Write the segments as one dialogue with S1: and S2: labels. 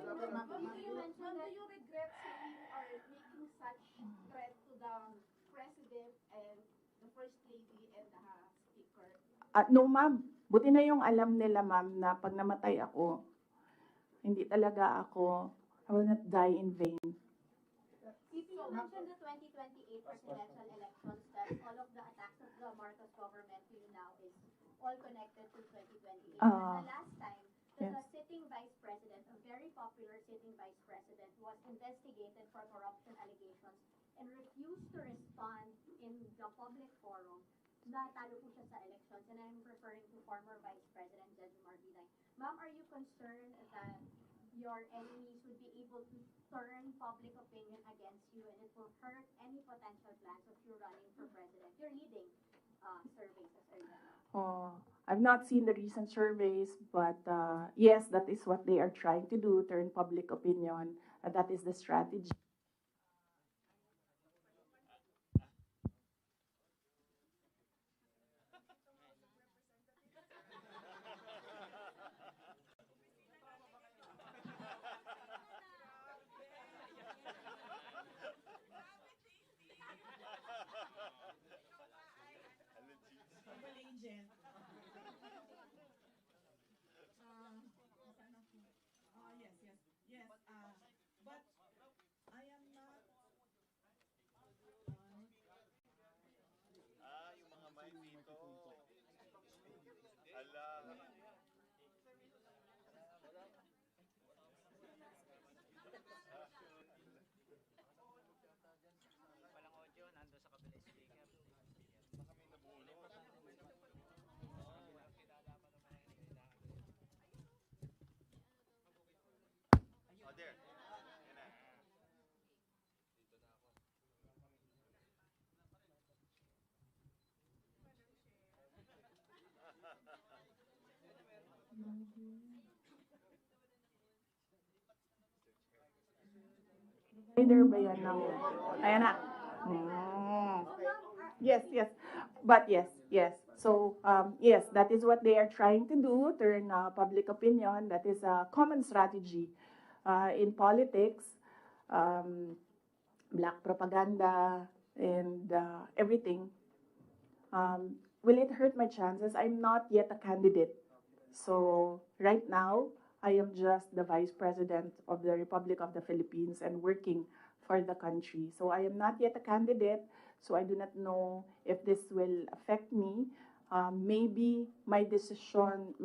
S1: You mentioned that you regret saying or making such threat to the president and the first lady and the speaker.
S2: No, ma'am. Buti na yung alam nila, ma'am, na pag namatay ako, hindi talaga ako, I will not die in vain.
S1: You mentioned the 2028 presidential elections that all of the attacks of the Marcos government to you now is all connected to 2028. But the last time, the sitting vice president, a very popular sitting vice president, was investigated for corruption allegations and refused to respond in the public forum. Natalo po siya sa elections, and I'm referring to former Vice President Jejomar Binay. Ma'am, are you concerned that your enemies would be able to turn public opinion against you and it will hurt any potential plans of you running for president? You're leading surveys as earlier.
S2: I've not seen the recent surveys, but yes, that is what they are trying to do, turn public opinion. That is the strategy.
S3: Yes. But I am not.
S4: Yung mga may dito. Ala.
S5: Walang audio, nando sa kabila speaker.
S4: Baka may nabulot. Oh, there. Yan na.
S2: Either ba yan ng... Ayan na. Yes. But yes. So, yes, that is what they are trying to do, turn public opinion. That is a common strategy in politics, black propaganda, and everything. Will it hurt my chances? I'm not yet a candidate. So, right now, I am just the Vice President of the Republic of the Philippines and working for the country. So I am not yet a candidate, so I do not know if this will affect me. Maybe my decision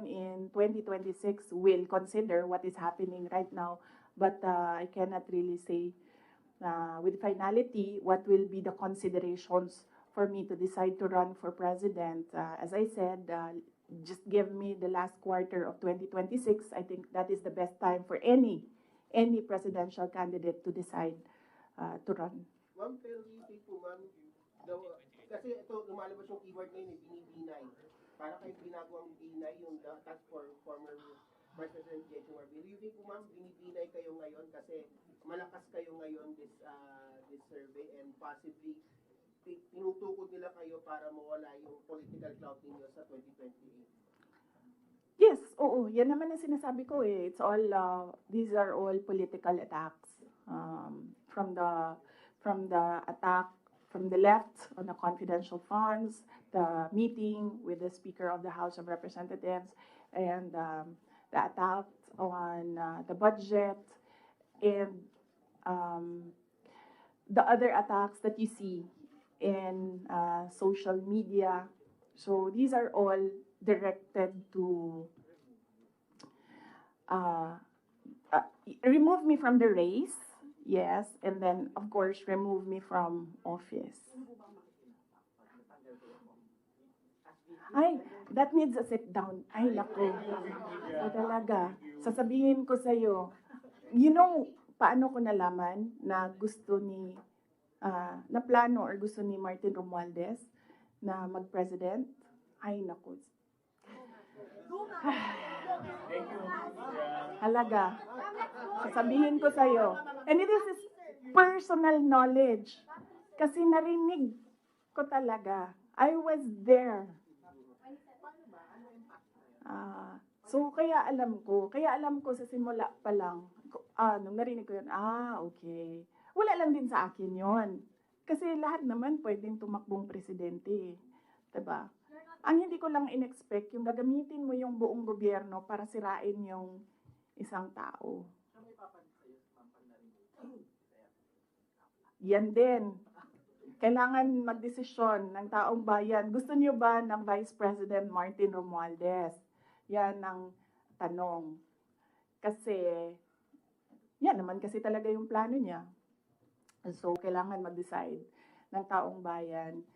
S2: in 2026 will consider what is happening right now, but I cannot really say with finality what will be the considerations for me to decide to run for president. As I said, just give me the last quarter of 2026. I think that is the best time for any presidential candidate to decide to run.
S6: Ma'am, pero you think po, ma'am, kasi ito, lumalabas yung keyword ngayon, binibinay. Para kayong ginagawang binay yung task for former Vice President Jejomar Binay. You think po, ma'am, binibinay kayo ngayon kasi malakas kayo ngayon this survey and possibly tinutukod nila kayo para mawala yung political clout ninyo sa 2028?
S2: Yes, oo. Yan naman ang sinasabi ko eh. It's all, these are all political attacks. From the attack from the left on the confidential funds, the meeting with the Speaker of the House of Representatives, and the attack on the budget, and the other attacks that you see in social media. So these are all directed to remove me from the race, yes, and then of course remove me from office. Ay, that needs a sit down. Ay, naku. Talaga. Sasabihin ko sa'yo, you know, paano ko nalaman na gusto ni na plano or gusto ni Martin Romualdez na mag-president? Ay, naku. Halaga. Sasabihin ko sa'yo. And this is personal knowledge. Kasi narinig ko talaga. I was there. So, kaya alam ko sa simula pa lang, nung narinig ko yun, okay. Wala lang din sa akin yon. Kasi lahat naman pwedeng tumakbong presidente, eh. Diba? Ang hindi ko lang in-expect, yung gagamitin mo yung buong gobyerno para sirain yung isang tao. Yan din. Kailangan magdesisyon ng taong bayan. Gusto niyo ba ng Vice President Martin Romualdez? Yan ang tanong. Kasi, yan naman kasi talaga yung plano niya. So, kailangan mag-decide ng taong bayan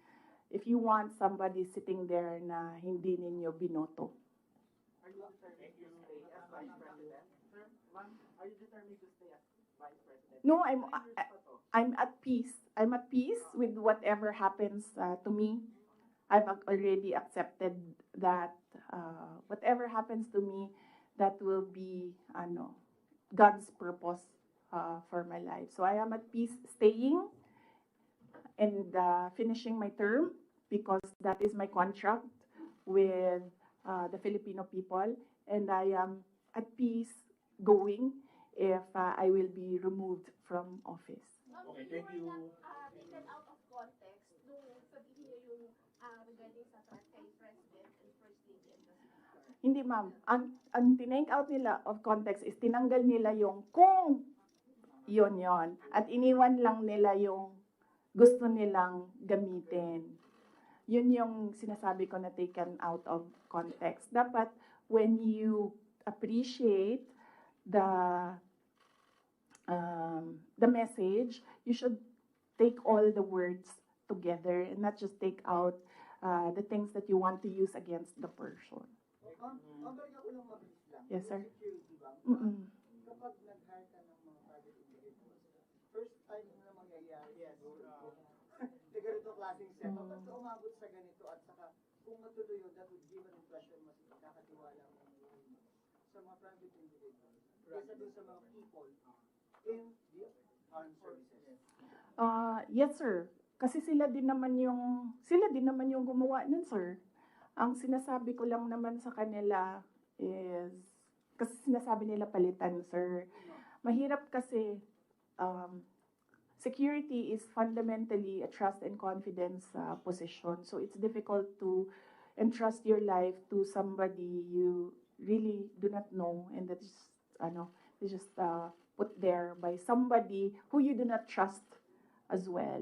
S2: if you want somebody sitting there na hindi ninyo binoto.
S6: Are you determined to stay as Vice President? Sir, ma'am, are you determined to stay as Vice President?
S2: No, I'm at peace. I'm at peace with whatever happens to me. I've already accepted that whatever happens to me, that will be God's purpose for my life. So I am at peace staying and finishing my term because that is my contract with the Filipino people, and I am at peace going if I will be removed from office.
S1: Okay, thank you. Taken out of context nung sabihin niyo yung regarding sa kay President and First Lady and the Speaker.
S2: Hindi, ma'am. Ang tinake out nila of context is tinanggal nila yung kung yon. At iniwan lang nila yung gusto nilang gamitin. Yun yung sinasabi ko na taken out of context. Dapat when you appreciate the message, you should take all the words together and not just take out the things that you want to use against the person. Yes, sir.
S6: Security ba?
S2: Mm-mm.
S6: Kapag nag-hire ka ng mga private individuals, first time na mangyayari siguro. Ganito klaseng setup. At umabot sa ganito at saka kung matuloy yun, that would give an impression mas nakakatiwala sa mga private individuals. Kesa doon sa mga people in the armed services.
S2: Yes, sir. Kasi sila din naman yung gumawa nun, sir. Ang sinasabi ko lang naman sa kanila is, kasi sinasabi nila palitan, sir. Mahirap kasi, security is fundamentally a trust and confidence position. So it's difficult to entrust your life to somebody you really do not know, and that is, just put there by somebody who you do not trust as well.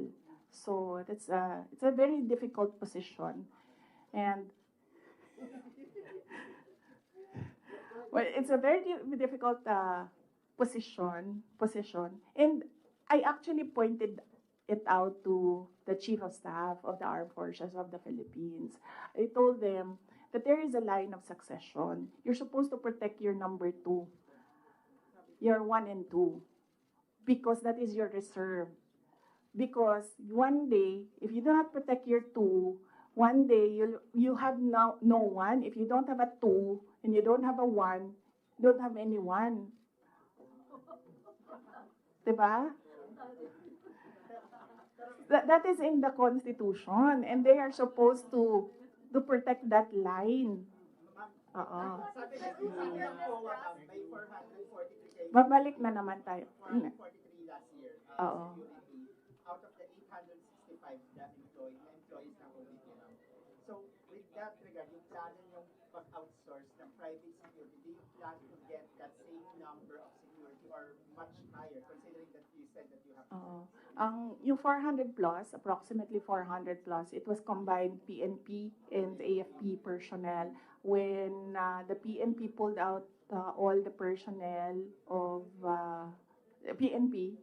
S2: So it's a very difficult position, and well, it's a very difficult position, and I actually pointed it out to the Chief of Staff of the Armed Forces of the Philippines. I told them that there is a line of succession. You're supposed to protect your number 2, your 1 and 2, because that is your reserve. Because one day, if you do not protect your 2, one day you have no 1. If you don't have a 2 and you don't have a 1, you don't have anyone. Diba? That is in the Constitution, and they are supposed to protect that line.
S6: Sabi na may 443
S2: Babalik na naman tayo.
S6: 443 last year.
S2: Oo.
S6: Security. Out of the 865 that employees ng OBP. So, with that regard, yung plano yung pag-outsource ng private security, do you plan to get that same number of security or much higher, considering that you said that you have
S2: Yung 400 plus, approximately 400 plus, it was combined PNP and AFP personnel. When the PNP pulled out all the personnel of PNP,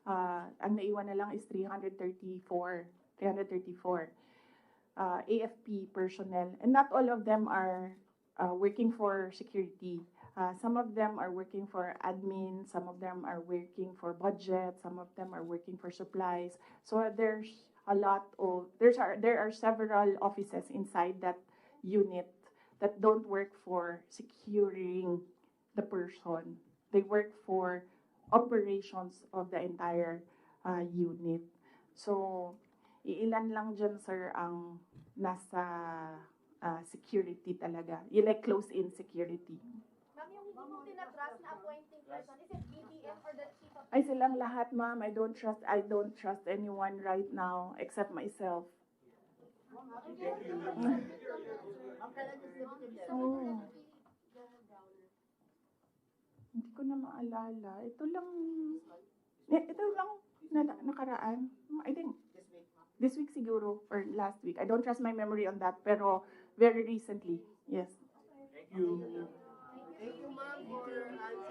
S2: ang naiwan na lang is 334 AFP personnel. And not all of them are working for security. Some of them are working for admin, some of them are working for budget, some of them are working for supplies. So there's a lot of, there are several offices inside that unit that don't work for securing the person. They work for operations of the entire unit. So, iilan lang dyan, sir, ang nasa security talaga. You like close-in security.
S1: Ma'am, yung hindi mo tinatrust na appointing person, is it BBM or the chief of
S2: Ay, silang lahat, ma'am. I don't trust anyone right now except myself. Oh. Hindi ko na maalala. Ito lang nakaraan. I think this week siguro or last week. I don't trust my memory on that, pero very recently. Yes.
S6: Thank you, ma'am, for answering